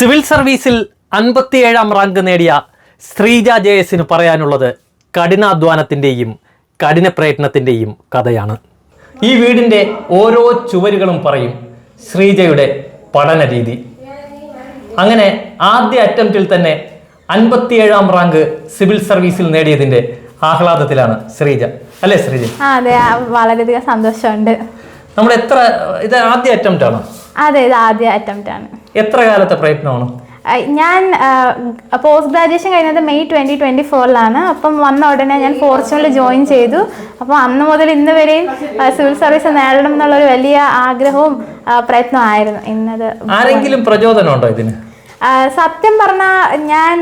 Civil സർവീസിൽ 57ാം rank നേടിയ ശ്രീജ ജയസിന് പറയാനുള്ളത് കഠിനാധ്വാനത്തിൻ്റെയും കഠിന പ്രയത്നത്തിൻ്റെയും കഥയാണ്. ഈ വീടിൻ്റെ ഓരോ ചുവരുകളും പറയും ശ്രീജയുടെ പഠന രീതി. അങ്ങനെ ആദ്യ അറ്റംപ്റ്റിൽ തന്നെ 57ാം റാങ്ക് സിവിൽ സർവീസിൽ നേടിയതിൻ്റെ ആഹ്ലാദത്തിലാണ് ശ്രീജ. അല്ലേ ശ്രീജ? അതെ, വളരെയധികം സന്തോഷമുണ്ട്. ഇത് ആദ്യ അറ്റംപ്റ്റ് ആണോ? അതെ, ഇത് ആദ്യ അറ്റംപ്റ്റ് ആണ്. എത്ര കാലത്തെ പ്രയത്നമാണ്? ഞാൻ പോസ്റ്റ് ഗ്രാജുവേഷൻ കഴിഞ്ഞത് മെയ് 2024 അപ്പം വന്ന ഉടനെ ഞാൻ ഫോർച്യൂണിൽ ജോയിൻ ചെയ്തു. അപ്പോൾ അന്ന് മുതൽ ഇന്ന് വരെയും സിവിൽ സർവീസ് നേടണം എന്നുള്ളൊരു വലിയ ആഗ്രഹവും പ്രയത്നമായിരുന്നു. ഇന്നത് ആരെങ്കിലും പ്രചോദനമുണ്ടോ ഇതിന്? സത്യം പറഞ്ഞാൽ ഞാൻ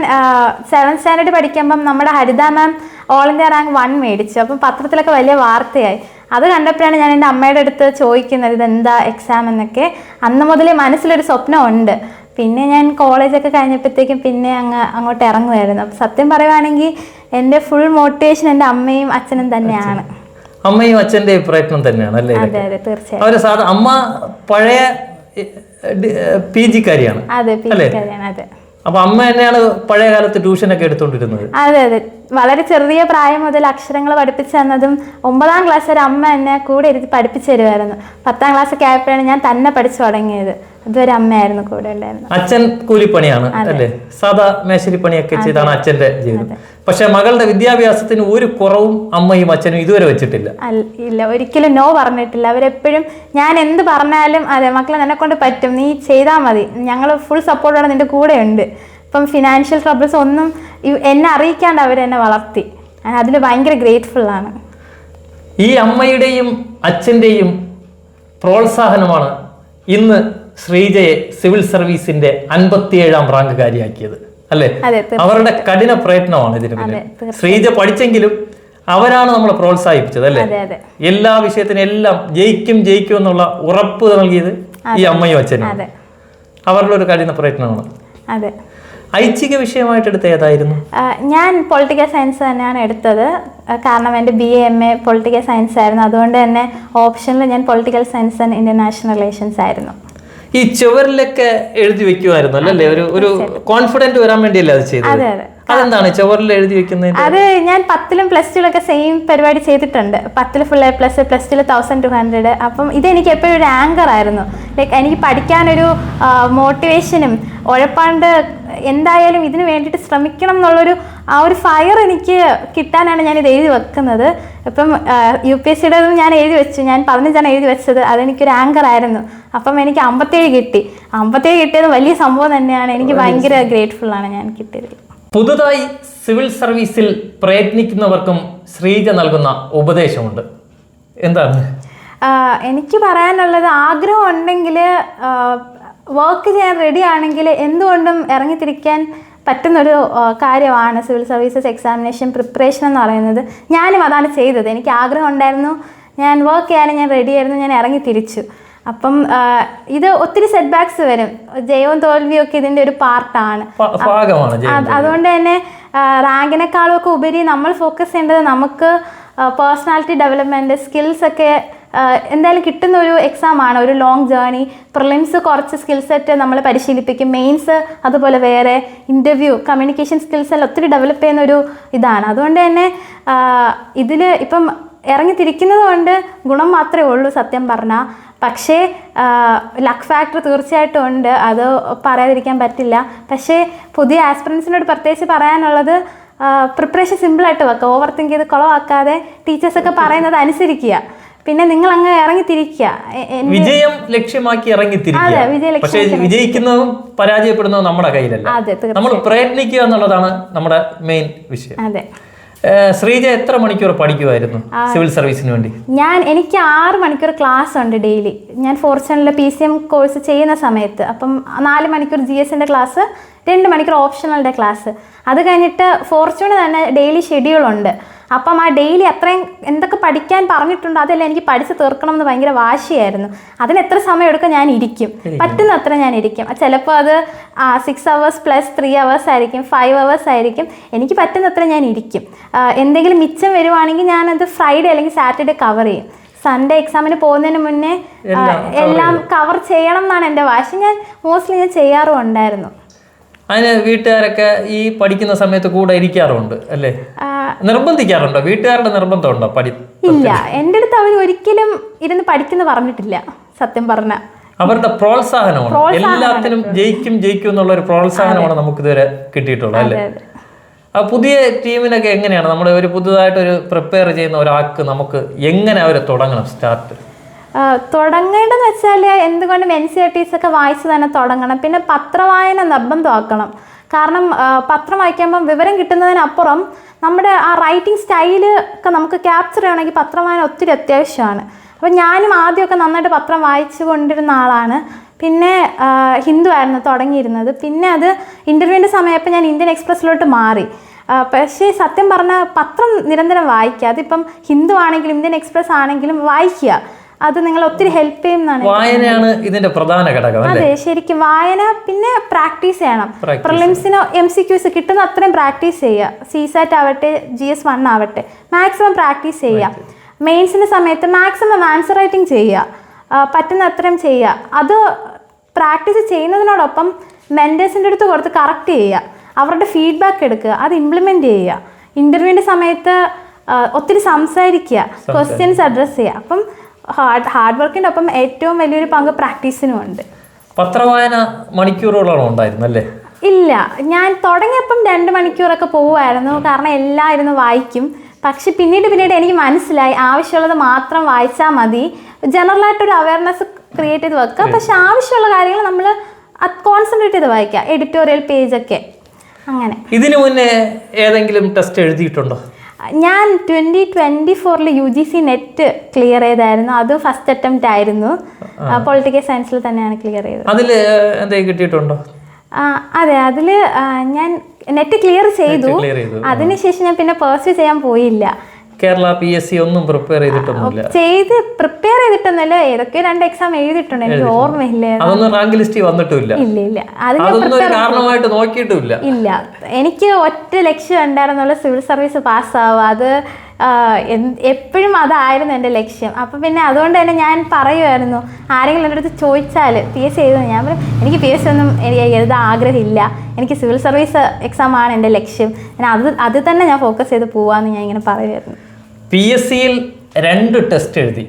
7th സ്റ്റാൻഡേർഡ് പഠിക്കുമ്പം നമ്മുടെ ഹരിത മാം ഓൾ ഇന്ത്യ റാങ്ക് 1 മേടിച്ചു. അപ്പം പത്രത്തിലൊക്കെ വലിയ വാർത്തയായി. അത് കണ്ടപ്പോഴാണ് ഞാൻ എൻ്റെ അമ്മയുടെ അടുത്ത് ചോദിക്കുന്നത് ഇതെന്താ എക്സാം എന്നൊക്കെ. അന്ന് മുതലേ മനസ്സിലൊരു സ്വപ്നമുണ്ട്. പിന്നെ ഞാൻ കോളേജൊക്കെ കഴിഞ്ഞപ്പോഴത്തേക്കും പിന്നെ അങ്ങോട്ട് ഇറങ്ങുമായിരുന്നു. അപ്പം സത്യം പറയുവാണെങ്കിൽ എൻ്റെ ഫുൾ മോട്ടിവേഷൻ എൻ്റെ അമ്മയും അച്ഛനും തന്നെയാണ്. അമ്മയും അച്ഛൻ്റെ പ്രയത്നം തന്നെയാണ് അല്ലേ? അതെ അതെ, തീർച്ചയായും. അമ്മ പഴയ PG കാരിയാണ്. അതെ, PG കാരിയാണ്. അതെ. അപ്പൊ അമ്മ തന്നെയാണ് പഴയ കാലത്ത് ട്യൂഷനൊക്കെ എടുത്തോണ്ടിരുന്നത്? അതെ അതെ, വളരെ ചെറിയ പ്രായം മുതൽ അക്ഷരങ്ങൾ പഠിപ്പിച്ചു തന്നതും 9ാം ക്ലാസ് വരെ അമ്മ എന്നെ കൂടെ ഇരുത്തി പഠിപ്പിച്ചു തരുമായിരുന്നു. 10ാം ക്ലാസ്സൊക്കെ ആയപ്പോഴാണ് ഞാൻ തന്നെ പഠിച്ചു തുടങ്ങിയത്. അതുവരെ അമ്മയായിരുന്നു കൂടെ ഉണ്ടായിരുന്നത്. അച്ഛൻ കൂലിപ്പണിയാണ് അല്ലേ? സാധാ മേശരിപ്പണിയൊക്കെ ചെയ്താണ് അച്ഛന്റെ ജീവിതം. പക്ഷെ മകളുടെ വിദ്യാഭ്യാസത്തിന് ഒരു കുറവും അമ്മയും അച്ഛനും ഇതുവരെ വെച്ചിട്ടില്ല. ഇല്ല, ഒരിക്കലും നോ പറഞ്ഞിട്ടില്ല. അവരെപ്പോഴും ഞാൻ എന്ത് പറഞ്ഞാലും അതെ മക്കളെ നിന്നെ കൊണ്ട് പറ്റും, നീ ചെയ്താൽ മതി, ഞങ്ങൾ ഫുൾ സപ്പോർട്ടോടെ നിന്റെ കൂടെ ഉണ്ട്. ഇപ്പം ഫിനാൻഷ്യൽ ട്രബിൾസ് ഒന്നും എന്നെ അറിയിക്കാണ്ട് അവരെന്നെ വളർത്തി. അതിൽ ഭയങ്കര ഗ്രേറ്റ്ഫുൾ ആണ്. ഈ അമ്മയുടെയും അച്ഛൻ്റെയും പ്രോത്സാഹനമാണ് ഇന്ന് ശ്രീജയെ സിവിൽ സർവീസിന്റെ 57ാം റാങ്ക് കാരിയാക്കിയത് അല്ലേ? അവരുടെ കഠിന പ്രയത്നമാണ് ഇതിന് പിന്നിൽ. ശ്രീജ പഠിച്ചെങ്കിലും അവരാണ് നമ്മളെ പ്രോത്സാഹിപ്പിച്ചത് അല്ലേ? എല്ലാ വിഷയത്തിനും എല്ലാം ജയിക്കും എന്നുള്ള ഉറപ്പ് നൽകിയത് ഈ അമ്മയും അച്ഛനും. അവരുടെ ഒരു കഠിന പ്രയത്നമാണ്. അതെ. ഐച്ഛിക വിഷയമായിട്ട് എടുത്ത ഏതായിരുന്നു? ഞാൻ പൊളിറ്റിക്കൽ സയൻസ് തന്നെയാണ് എടുത്തത്. കാരണം എൻ്റെ BA MA പൊളിറ്റിക്കൽ സയൻസ് ആയിരുന്നു. അതുകൊണ്ട് തന്നെ ഓപ്ഷനിൽ ഞാൻ political science and international relations ആയിരുന്നു. ഈ ചുവരിലൊക്കെ എഴുതി വെക്കുമായിരുന്നു അല്ലേ? ഒരു കോൺഫിഡന്റ് വരാൻ വേണ്ടിയല്ലേ അത് ചെയ്തത്? അതെന്താണ് ചുവരിൽ എഴുതി വെക്കുന്നത്? അത് ഞാൻ 10ലും +2ലൊക്കെ സെയിം പരിപാടി ചെയ്തിട്ടുണ്ട്. 10ൽ ഫുൾ A+, +2ൽ 1200. അപ്പം ഇതെനിക്ക് എപ്പോഴും ഒരു ആങ്കർ ആയിരുന്നു. ലൈക്ക് എനിക്ക് പഠിക്കാനൊരു മോട്ടിവേഷനും ഉഴപ്പാണ്ട് എന്തായാലും ഇതിന് വേണ്ടിയിട്ട് ശ്രമിക്കണം എന്നുള്ളൊരു ഒരു ഫയർ എനിക്ക് കിട്ടാനാണ് ഞാനിത് എഴുതി വെക്കുന്നത്. ഇപ്പം UPSCയുടെ ഞാൻ എഴുതി വെച്ചു. ഞാൻ 15 എഴുതി വെച്ചത്. അതെനിക്കൊരു ആങ്കർ ആയിരുന്നു. അപ്പം എനിക്ക് 57 കിട്ടി. 57 കിട്ടിയത് വലിയ സംഭവം തന്നെയാണ്. എനിക്ക് ഭയങ്കര ഗ്രേറ്റ്ഫുൾ ആണ് ഞാൻ കിട്ടിയത്. പുതുതായി സിവിൽ സർവീസിൽ പ്രയത്നിക്കുന്നവർക്കും ശ്രീജ നൽകുന്ന ഉപദേശമുണ്ട്. എന്താണ്? എനിക്ക് പറയാനുള്ളത്, ആഗ്രഹം ഉണ്ടെങ്കിൽ വർക്ക് ചെയ്യാൻ റെഡി ആണെങ്കിൽ എന്തുകൊണ്ടും ഇറങ്ങിത്തിരിക്കാൻ പറ്റുന്നൊരു കാര്യമാണ് സിവിൽ സർവീസസ് എക്സാമിനേഷൻ പ്രിപ്പറേഷൻ എന്ന് പറയുന്നത്. ഞാനും അതാണ് ചെയ്തത്. എനിക്ക് ആഗ്രഹം ഉണ്ടായിരുന്നു, ഞാൻ വർക്ക് ചെയ്യാനും ഞാൻ റെഡി ആയിരുന്നു, ഞാൻ ഇറങ്ങി തിരിച്ചു. അപ്പം ഇത് ഒത്തിരി സെറ്റ് ബാക്സ് വരും. ജയവും തോൽവിയും ഒക്കെ ഇതിൻ്റെ ഒരു പാർട്ടാണ്. അതുകൊണ്ട് തന്നെ റാങ്കിനേക്കാളും ഒക്കെ ഉപരി നമ്മൾ ഫോക്കസ് ചെയ്യേണ്ടത് നമുക്ക് പേഴ്സണാലിറ്റി ഡെവലപ്മെൻറ്റ് സ്കിൽസ് ഒക്കെ എന്തായാലും കിട്ടുന്ന ഒരു എക്സാമാണ്. ഒരു ലോങ് ജേർണി. പ്രിലിംസ് കുറച്ച് സ്കിൽ സെറ്റ് നമ്മൾ പരിശീലിപ്പിക്കും. മെയിൻസ് അതുപോലെ വേറെ ഇൻ്റർവ്യൂ കമ്മ്യൂണിക്കേഷൻ സ്കിൽസ് എല്ലാം ഒത്തിരി ഡെവലപ്പ് ചെയ്യുന്ന ഒരു ഇതാണ്. അതുകൊണ്ട് തന്നെ ഇതിൽ ഇപ്പം ഇറങ്ങിത്തിരിക്കുന്നത് കൊണ്ട് ഗുണം മാത്രമേ ഉള്ളൂ സത്യം പറഞ്ഞാൽ. പക്ഷേ ലക്ക് ഫാക്ടർ തീർച്ചയായിട്ടും ഉണ്ട്, അത് പറയാതിരിക്കാൻ പറ്റില്ല. പക്ഷേ പുതിയ ആസ്പിറൻസിനോട് പ്രത്യേകിച്ച് പറയാനുള്ളത്, പ്രിപ്പറേഷൻ സിമ്പിളായിട്ട് വെക്കുക. ഓവർ തിങ്ക് ചെയ്ത് കുളവാക്കാതെ ടീച്ചേഴ്സൊക്കെ പറയുന്നത് അനുസരിക്കുക. പിന്നെ നിങ്ങൾ അങ്ങ് ഇറങ്ങിത്തിരിക്കുക. വിജയം ലക്ഷ്യമാക്കി ഇറങ്ങിത്തിരിക്കുക. പക്ഷേ വിജയിക്കുന്നതും പരാജയപ്പെടുന്നതും നമ്മുടെ കയ്യിലല്ല. നമ്മൾ പ്രയത്നിക്കുക എന്നുള്ളതാണ് നമ്മുടെ മെയിൻ വിഷയം. അതെ. ശ്രീജ എത്ര മണിക്കൂർ പഠിക്കുമായിരുന്നു സിവിൽ സർവീസിന് വേണ്ടി? എനിക്ക് 6 മണിക്കൂർ ക്ലാസ് ഉണ്ട് ഡെയിലി. ഞാൻ ഫോർച്യൂണിൽ PCM കോഴ്സ് ചെയ്യുന്ന സമയത്ത്. അപ്പം 4 മണിക്കൂർ GSൻ്റെ ക്ലാസ്, 2 മണിക്കൂർ ഓപ്ഷണലിൻ്റെ ക്ലാസ്. അത് കഴിഞ്ഞിട്ട് ഫോർച്യൂണ് തന്നെ ഡെയിലി ഷെഡ്യൂളുണ്ട്. അപ്പം ആ ഡെയിലി അത്രയും എന്തൊക്കെ പഠിക്കാൻ പറഞ്ഞിട്ടുണ്ടോ അതെല്ലാം എനിക്ക് പഠിച്ച് തീർക്കണം എന്ന് ഭയങ്കര വാശിയായിരുന്നു. അതിന് എത്ര സമയം എടുക്കും ഞാൻ ഇരിക്കും, പറ്റുന്ന അത്ര ഞാൻ ഇരിക്കും. ചിലപ്പോൾ അത് 6 hours + 3 hours ആയിരിക്കും, 5 hours ആയിരിക്കും. എനിക്ക് പറ്റുന്നത്ര ഞാൻ ഇരിക്കും. എന്തെങ്കിലും മിച്ചം വരുവാണെങ്കിൽ ഞാനത് ഫ്രൈഡേ അല്ലെങ്കിൽ സാറ്റർഡേ കവർ ചെയ്യും. സൺഡേ എക്സാമിന് പോകുന്നതിന് മുന്നേ എല്ലാം കവർ ചെയ്യണം എന്നാണ് എൻ്റെ വാശി. ഞാൻ മോസ്റ്റ്ലി ചെയ്യാറും ഉണ്ടായിരുന്നു. അതിന് വീട്ടുകാരൊക്കെ ഈ പഠിക്കുന്ന സമയത്ത് കൂടെ ഇരിക്കാറുണ്ട് അല്ലേ? നിർബന്ധിക്കാറുണ്ടോ? വീട്ടുകാരുടെ നിർബന്ധമുണ്ടോ? ഇല്ല, എൻ്റെ അടുത്ത് അവർ ഒരിക്കലും ഇരുന്ന് പഠിക്കുന്ന പറഞ്ഞിട്ടില്ല. സത്യം പറഞ്ഞ അവരുടെ പ്രോത്സാഹനമാണ്. എല്ലാത്തിനും ജയിക്കും എന്നുള്ള ഒരു പ്രോത്സാഹനമാണ് നമുക്ക് ഇതുവരെ കിട്ടിയിട്ടുള്ളത് അല്ലേ? ആ പുതിയ ടീമിനൊക്കെ എങ്ങനെയാണ് നമ്മുടെ ഒരു പുതുതായിട്ടൊരു പ്രിപ്പയർ ചെയ്യുന്ന ഒരാൾക്ക് നമുക്ക് എങ്ങനെ അവർ തുടങ്ങണം? സ്റ്റാർട്ട് തുടങ്ങേണ്ടതെന്ന് വെച്ചാൽ എന്തുകൊണ്ടും NCERTs ഒക്കെ വായിച്ച് തന്നെ തുടങ്ങണം. പിന്നെ പത്രവായന നിർബന്ധമാക്കണം. കാരണം പത്രം വായിക്കുമ്പം വിവരം കിട്ടുന്നതിനപ്പുറം നമ്മുടെ ആ റൈറ്റിംഗ് സ്റ്റൈല് ഒക്കെ നമുക്ക് ക്യാപ്ചർ ചെയ്യണമെങ്കിൽ പത്രവായന ഒത്തിരി അത്യാവശ്യമാണ്. അപ്പം ഞാനും ആദ്യമൊക്കെ നന്നായിട്ട് പത്രം വായിച്ചു കൊണ്ടിരുന്ന ആളാണ്. പിന്നെ ഹിന്ദു ആയിരുന്നു തുടങ്ങിയിരുന്നത്. പിന്നെ അത് ഇൻ്റർവ്യൂവിൻ്റെ സമയപ്പോൾ ഞാൻ ഇന്ത്യൻ എക്സ്പ്രസ്സിലോട്ട് മാറി. പക്ഷേ സത്യം പറഞ്ഞാൽ പത്രം നിരന്തരം വായിക്കുക. അതിപ്പം ഹിന്ദു ആണെങ്കിലും ഇന്ത്യൻ എക്സ്പ്രസ് ആണെങ്കിലും വായിക്കുക. അത് നിങ്ങൾ ഒത്തിരി ഹെൽപ്പ് ചെയ്യുന്നതാണ്. വായനയാണ് ഇതിന്റെ പ്രധാന ഘടകം. അതെ, ശരിക്കും വായന. പിന്നെ പ്രാക്ടീസ് ചെയ്യണം. പ്രിലിംസിനോ MCQs കിട്ടുന്ന അത്രയും പ്രാക്ടീസ് ചെയ്യുക. CSAT ആവട്ടെ GS1 ആവട്ടെ മാക്സിമം പ്രാക്ടീസ് ചെയ്യുക. മെയിൻസിൻ്റെ സമയത്ത് മാക്സിമം ആൻസർ റൈറ്റിംഗ് ചെയ്യുക, പറ്റുന്ന അത്രയും ചെയ്യുക. അത് പ്രാക്ടീസ് ചെയ്യുന്നതിനോടൊപ്പം മെൻറ്റേഴ്സിൻ്റെ അടുത്ത് കൊടുത്ത് കറക്റ്റ് ചെയ്യുക, അവരുടെ ഫീഡ്ബാക്ക് എടുക്കുക, അത് ഇംപ്ലിമെൻറ്റ് ചെയ്യുക. ഇൻ്റർവ്യൂവിൻ്റെ സമയത്ത് ഒത്തിരി സംസാരിക്കുക, ക്വസ്റ്റ്യൻസ് അഡ്രസ്സ് ചെയ്യുക. അപ്പം ഹാർഡ് വർക്കിൻ്റെ ഒപ്പം ഏറ്റവും വലിയൊരു പങ്ക് പ്രാക്ടീസിനും ഉണ്ട്. പത്രവായന മണിക്കൂറുകളോളം ഉണ്ടായിരുന്നല്ലേ? ഇല്ല, ഞാൻ തുടങ്ങിയപ്പം 2 മണിക്കൂറൊക്കെ പോവുമായിരുന്നു. കാരണം എല്ലാം ഇരുന്ന് വായിക്കും. പക്ഷെ പിന്നീട് എനിക്ക് മനസ്സിലായി ആവശ്യമുള്ളത് മാത്രം വായിച്ചാൽ മതി. ജനറലായിട്ടൊരു അവയർനെസ് ക്രിയേറ്റ് ചെയ്ത് വെക്കുക. പക്ഷെ ആവശ്യമുള്ള കാര്യങ്ങൾ നമ്മൾ കോൺസെൻട്രേറ്റ് ചെയ്ത് വായിക്കുക, എഡിറ്റോറിയൽ പേജൊക്കെ. അങ്ങനെ. ഇതിനു മുന്നേ ഏതെങ്കിലും ടെസ്റ്റ് എഴുതിയിട്ടുണ്ടോ? ഞാൻ 2024 UGC നെറ്റ് ക്ലിയർ ചെയ്തായിരുന്നു. അത് ഫസ്റ്റ് അറ്റംപ്റ്റ് ആയിരുന്നു. പൊളിറ്റിക്കൽ സയൻസിൽ തന്നെയാണ് ക്ലിയർ ചെയ്തത്. അതിൽ എന്തെങ്കിലും കിട്ടിയിട്ടുണ്ടോ? അതെ, അതിൽ ഞാൻ നെറ്റ് ക്ലിയർ ചെയ്തു. അതിനുശേഷം ഞാൻ പിന്നെ പെർസ്യൂ ചെയ്യാൻ പോയില്ല. കേരള PSC ഒന്നും പ്രിപ്പയർ ചെയ്തിട്ടൊന്നുമില്ല? പ്രിപ്പയർ ചെയ്തിട്ടൊന്നുമില്ല. ഏതൊക്കെ 2 എക്സാം എഴുതിയിട്ടുണ്ട്, എനിക്ക് ഓർമ്മയില്ല. അതൊന്നും റാങ്ക് ലിസ്റ്റിൽ വന്നിട്ടില്ല? ഇല്ല. കാരണമായിട്ട് നോക്കിയിട്ടില്ല. ഇല്ല, എനിക്ക് ഒറ്റ ലക്ഷ്യം ഉണ്ടായിരുന്നുള്ള സിവിൽ സർവീസ് പാസ്സാവുക. അത് എപ്പോഴും അതായിരുന്നു എൻ്റെ ലക്ഷ്യം. അപ്പം പിന്നെ അതുകൊണ്ട് തന്നെ ഞാൻ പറയുമായിരുന്നു, ആരെങ്കിലും എൻ്റെ അടുത്ത് ചോദിച്ചാൽ PSC എഴുതുന്നു, ഞാൻ പറയും എനിക്ക് PSC ഒന്നും എനിക്ക് എഴുതാൻ ആഗ്രഹമില്ല, എനിക്ക് സിവിൽ സർവീസ് എക്സാമാണ് എൻ്റെ ലക്ഷ്യം. അത് തന്നെ ഞാൻ ഫോക്കസ് ചെയ്ത് പോവാമെന്ന് ഞാൻ ഇങ്ങനെ പറയുമായിരുന്നു. PSCയിൽ 2 ടെസ്റ്റ് എഴുതി,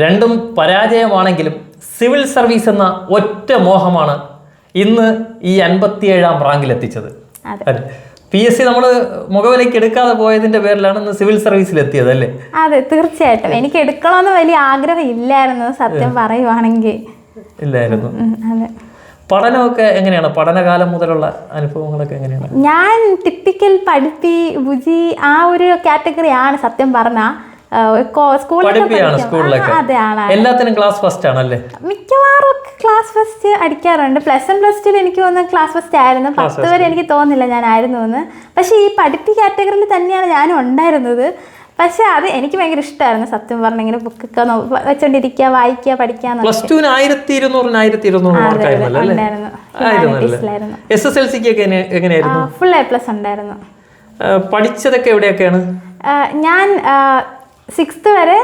2ഉം പരാജയമാണെങ്കിലും സിവിൽ സർവീസ് എന്ന ഒറ്റ മോഹമാണ് ഇന്ന് ഈ 57ാം റാങ്കിലെത്തിച്ചത്. PSC നമ്മൾ മുഖവിലേക്ക് എടുക്കാതെ പോയതിന്റെ പേരിലാണ് ഇന്ന് സിവിൽ സർവീസിൽ എത്തിയത് അല്ലേ? അതെ, തീർച്ചയായിട്ടും. എനിക്ക് എടുക്കണമെന്ന് വലിയ ആഗ്രഹം ഇല്ലായിരുന്നു, സത്യം പറയുവാണെങ്കിൽ. ഇല്ലായിരുന്നു. അതെ. പഠനമൊക്കെ എങ്ങനെയാണ്? പഠനകാലം മുതലുള്ള അനുഭവങ്ങളൊക്കെ എങ്ങനെയാണ്? ഞാൻ ടിപ്പിക്കൽ പഠിപ്പി ബുജി ആ ഒരു കാറ്റഗറിയാണ് സത്യം പറഞ്ഞാൽ. എല്ലാത്തിനും ക്ലാസ് ഫസ്റ്റ് ആണല്ലേ? മിക്കവാറും ക്ലാസ് ഫസ്റ്റ് അടിക്കാറുണ്ട്. +1 +2 എനിക്ക് തോന്നുന്നു ക്ലാസ് ഫസ്റ്റ് ആയിരുന്നു. 10 വരെ എനിക്ക് തോന്നുന്നില്ല ഞാൻ ആയിരുന്നു എന്ന്. പക്ഷേ ഈ പഠിപ്പി കാറ്റഗറിയിൽ തന്നെയാണ് ഞാനും ഉണ്ടായിരുന്നത്. പക്ഷെ അത് എനിക്ക് ഭയങ്കര ഇഷ്ടമായിരുന്നു സത്യം പറഞ്ഞ. ഇങ്ങനെ ബുക്കൊക്കെ വെച്ചോണ്ടിരിക്കുക, വായിക്കുക, പഠിക്കുക. ഫുൾ A+ ഉണ്ടായിരുന്നു. പഠിച്ചതൊക്കെ എവിടെയൊക്കെയാണ്? ഞാൻ 6th വരെ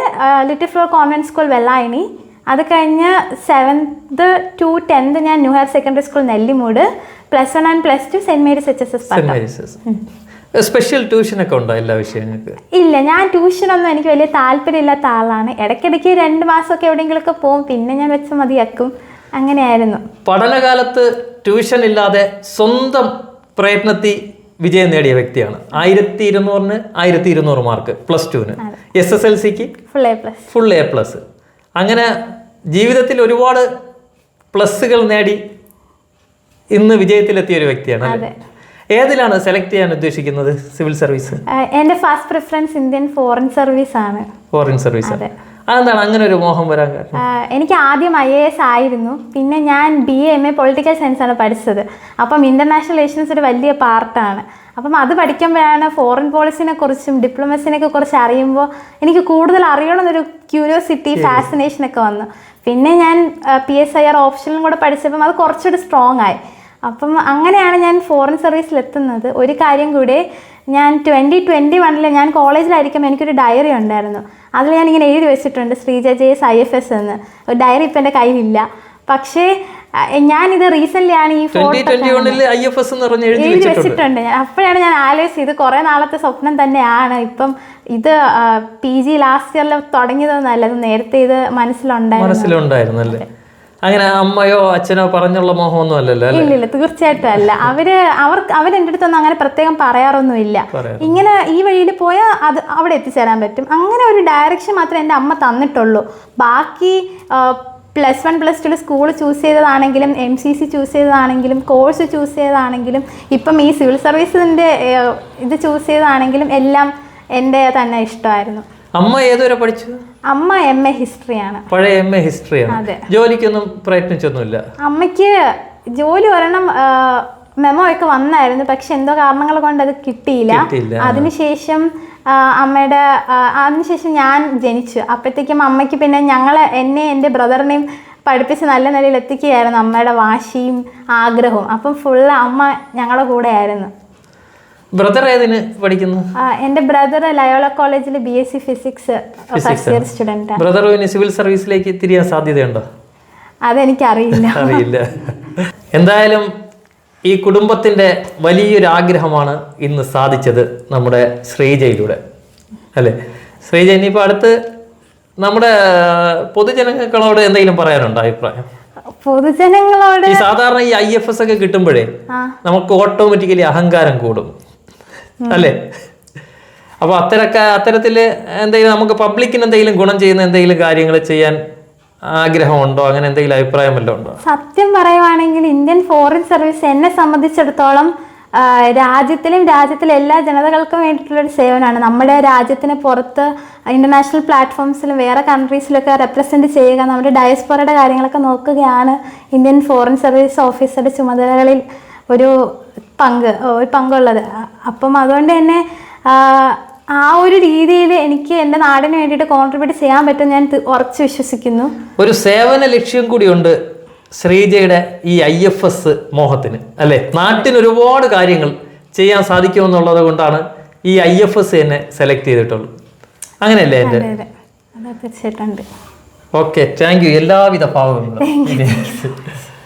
little floor convent school Vellayani. അത് കഴിഞ്ഞ് 7th to 10th ഞാൻ new higher secondary school Nellimoodu. +1 and +2 saint Mary's HSS Pattom. Special tuition ഒക്കെ ഉണ്ടോ എല്ലാ വിഷയങ്ങൾക്ക്? ഇല്ല, ഞാൻ ട്യൂഷനൊന്നും എനിക്ക് വലിയ താല്പര്യമില്ലാത്ത ആളാണ്. ഇടയ്ക്കിടയ്ക്ക് 2 മാസമൊക്കെ എവിടെയെങ്കിലുമൊക്കെ പോകും, പിന്നെ ഞാൻ വെച്ച് മതിയാക്കും. അങ്ങനെയായിരുന്നു. പഠനകാലത്ത് ട്യൂഷൻ ഇല്ലാതെ സ്വന്തം പ്രയത്നത്തിൽ വിജയം നേടിയ വ്യക്തിയാണ്. 1200-ന് 1200 മാർക്ക് +2-ന്. SSLCക്ക് ഫുൾ A+. അങ്ങനെ ജീവിതത്തിൽ ഒരുപാട് പ്ലസ്സുകൾ നേടി ഇന്ന് വിജയത്തിലെത്തിയ ഒരു വ്യക്തിയാണ്. ഏതിലാണ് സെലക്ട് ചെയ്യാൻ ഉദ്ദേശിക്കുന്നത് സിവിൽ സർവീസ്? എൻ്റെ first preference Indian foreign service ആണ്. Foreign service. അതെന്താണ് അങ്ങനെ ഒരു മോഹം വരാൻ കാരണം? എനിക്ക് ആദ്യം IAS ആയിരുന്നു. പിന്നെ ഞാൻ BA MA പൊളിറ്റിക്കൽ സയൻസ് ആണ് പഠിച്ചത്. അപ്പം ഇന്റർനാഷണൽ റിലേഷൻസ് ഒരു വലിയ പാർട്ടാണ്. അപ്പം അത് പഠിക്കുമ്പോഴാണ് ഫോറിൻ പോളിസിനെ കുറിച്ചും ഡിപ്ലോമസിനെയൊക്കെ കുറിച്ച് അറിയുമ്പോൾ എനിക്ക് കൂടുതൽ അറിയണമെന്നൊരു ക്യൂരിയോസിറ്റി, ഫാസിനേഷനൊക്കെ വന്നു. പിന്നെ ഞാൻ PSIR ഓപ്ഷനിലും കൂടെ പഠിച്ചപ്പം അത് കുറച്ചുകൂടി സ്ട്രോങ് ആയി. അപ്പം അങ്ങനെയാണ് ഞാൻ ഫോറിൻ സർവീസിലെത്തുന്നത്. ഒരു കാര്യം കൂടി, ഞാൻ 2021 ഞാൻ കോളേജിലായിരിക്കുമ്പോൾ എനിക്കൊരു ഡയറി ഉണ്ടായിരുന്നു. അതിൽ ഞാനിങ്ങനെ എഴുതി വെച്ചിട്ടുണ്ട് ശ്രീജ JS IFS എന്ന്. ഒരു ഡയറി ഇപ്പം എൻ്റെ കയ്യിലില്ല. പക്ഷേ ഞാനിത് റീസെന്റ് ആണ് ഈ ഫോട്ടോ IFS എന്ന് പറഞ്ഞ് എഴുതി വെച്ചിട്ടുണ്ട്. അപ്പോഴാണ് ഞാൻ ആലോചിച്ചത് ഇത് കുറെ നാളത്തെ സ്വപ്നം തന്നെയാണ്. ഇപ്പം ഇത് PG ലാസ്റ്റ് ഇയറിൽ തുടങ്ങിയതൊന്നല്ല, ഇത് നേരത്തെ ഇത് മനസ്സിലുണ്ടായിരുന്നല്ലേ. അങ്ങനെ അമ്മയോ അച്ഛനോ പറഞ്ഞുള്ള മോഹമൊന്നും അല്ലല്ലോ? ഇല്ല, തീർച്ചയായിട്ടും അല്ല. അവരെന്റെ അടുത്തൊന്നും അങ്ങനെ പ്രത്യേകം പറയാറൊന്നുമില്ല. ഇങ്ങനെ ഈ വഴിയിൽ പോയാൽ അത് അവിടെ എത്തിച്ചേരാൻ പറ്റും, അങ്ങനെ ഒരു ഡയറക്ഷൻ മാത്രമേ എൻ്റെ അമ്മ തന്നിട്ടുള്ളൂ. ബാക്കി +1 +2 സ്കൂൾ ചൂസ് ചെയ്തതാണെങ്കിലും MCC ചൂസ് ചെയ്തതാണെങ്കിലും കോഴ്സ് ചൂസ് ചെയ്തതാണെങ്കിലും ഇപ്പം ഈ സിവിൽ സർവീസിൻ്റെ ഇത് ചൂസ് ചെയ്തതാണെങ്കിലും എല്ലാം എൻ്റെ തന്നെ ഇഷ്ടമായിരുന്നു. അമ്മ ഏതുവരെ പഠിച്ചു? അമ്മ MA ഹിസ്റ്ററിയാണ്. പഴയ MA ഹിസ്റ്ററിയാണ്. അതെ. ജോലിക്കൊന്നും പ്രയത്നിച്ചൊന്നുമില്ല? അമ്മയ്ക്ക് ജോലി ഒരെണ്ണം മെമോ ഒക്കെ വന്നായിരുന്നു, പക്ഷെ എന്തോ കാരണങ്ങൾ കൊണ്ട് അത് കിട്ടിയില്ല. അതിനുശേഷം അതിനുശേഷം ഞാൻ ജനിച്ചു. അപ്പോഴത്തേക്കും അമ്മയ്ക്ക് പിന്നെ എന്നെ എൻ്റെ ബ്രദറിനെയും പഠിപ്പിച്ച് നല്ല നിലയിൽ എത്തിക്കുകയായിരുന്നു അമ്മയുടെ വാശിയും ആഗ്രഹവും. അപ്പം ഫുള്ള് അമ്മ ഞങ്ങളുടെ കൂടെ ആയിരുന്നു. ബ്രദർ ഏതിന് പഠിക്കുന്നു? എൻ്റെ ബ്രദർ ലയോള കോളേജിൽ BSc physics first year student. Brother പിന്നെ സിവിൽ സർവീസിലേക്ക് തിരിയാൻ സാധ്യതയുണ്ടോ? അതെനിക്കറിയില്ല. അറിയില്ല. എന്തായാലും ഈ കുടുംബത്തിൻ്റെ വലിയൊരു ആഗ്രഹമാണ് ഇന്ന് സാധിച്ചത് നമ്മുടെ ശ്രീജയിലൂടെ, അല്ലേ? ശ്രീജ, ഇനിയിപ്പോൾ അടുത്ത് നമ്മുടെ പൊതുജനങ്ങളോട് എന്തെങ്കിലും പറയാനുണ്ടോ അഭിപ്രായം? പൊതുജനങ്ങളോട് ഈ സാധാരണ ഈ IFS ഒക്കെ കിട്ടുമ്പോഴേ നമുക്ക് ഓട്ടോമാറ്റിക്കലി അഹങ്കാരം കൂടും, അല്ലേ? അപ്പോൾ അത്തരത്തിൽ എന്തെങ്കിലും നമുക്ക് പബ്ലിക്കിന് എന്തെങ്കിലും ഗുണം ചെയ്യുന്ന എന്തെങ്കിലും കാര്യങ്ങൾ ചെയ്യാൻ ആഗ്രഹമുണ്ടോ? അങ്ങനെ എന്തെങ്കിലും അഭിപ്രായം വല്ലതും ഉണ്ടോ? സത്യം പറയുവാണെങ്കിൽ ഇന്ത്യൻ ഫോറിൻ സർവീസ് എന്നെ സംബന്ധിച്ചിടത്തോളം രാജ്യത്തിലെ എല്ലാ ജനതകൾക്കും വേണ്ടിയിട്ടുള്ളൊരു സേവനമാണ്. നമ്മുടെ രാജ്യത്തിന് പുറത്ത് ഇൻ്റർനാഷണൽ പ്ലാറ്റ്ഫോംസിലും വേറെ കൺട്രീസിലൊക്കെ റെപ്രസെൻറ്റ് ചെയ്യുക, നമ്മുടെ ഡയസ്പോറയുടെ കാര്യങ്ങളൊക്കെ നോക്കുകയാണ് ഇന്ത്യൻ ഫോറിൻ സർവീസ് ഓഫീസറുടെ ചുമതലകളിൽ ഒരു പങ്കുള്ളത്. അപ്പം അതുകൊണ്ട് തന്നെ ആ ഒരു രീതിയിൽ എനിക്ക് എൻ്റെ നാടിന് വേണ്ടിയിട്ട് കോൺട്രിബ്യൂട്ട് ചെയ്യാൻ പറ്റും ഞാൻ ഉറച്ചു വിശ്വസിക്കുന്നു. ഒരു സേവന ലക്ഷ്യം കൂടിയുണ്ട് ശ്രീജയുടെ ഈ IFS മോഹത്തിന്, അല്ലേ? നാട്ടിന് ഒരുപാട് കാര്യങ്ങൾ ചെയ്യാൻ സാധിക്കുമെന്നുള്ളത് കൊണ്ടാണ് ഈ IFS എന്നെ സെലക്ട് ചെയ്തിട്ടുള്ളൂ, അങ്ങനെയല്ലേ? എൻ്റെ തീർച്ചയായിട്ടും. Okay, thank you. എല്ലാവിധ ഭാവങ്ങളും.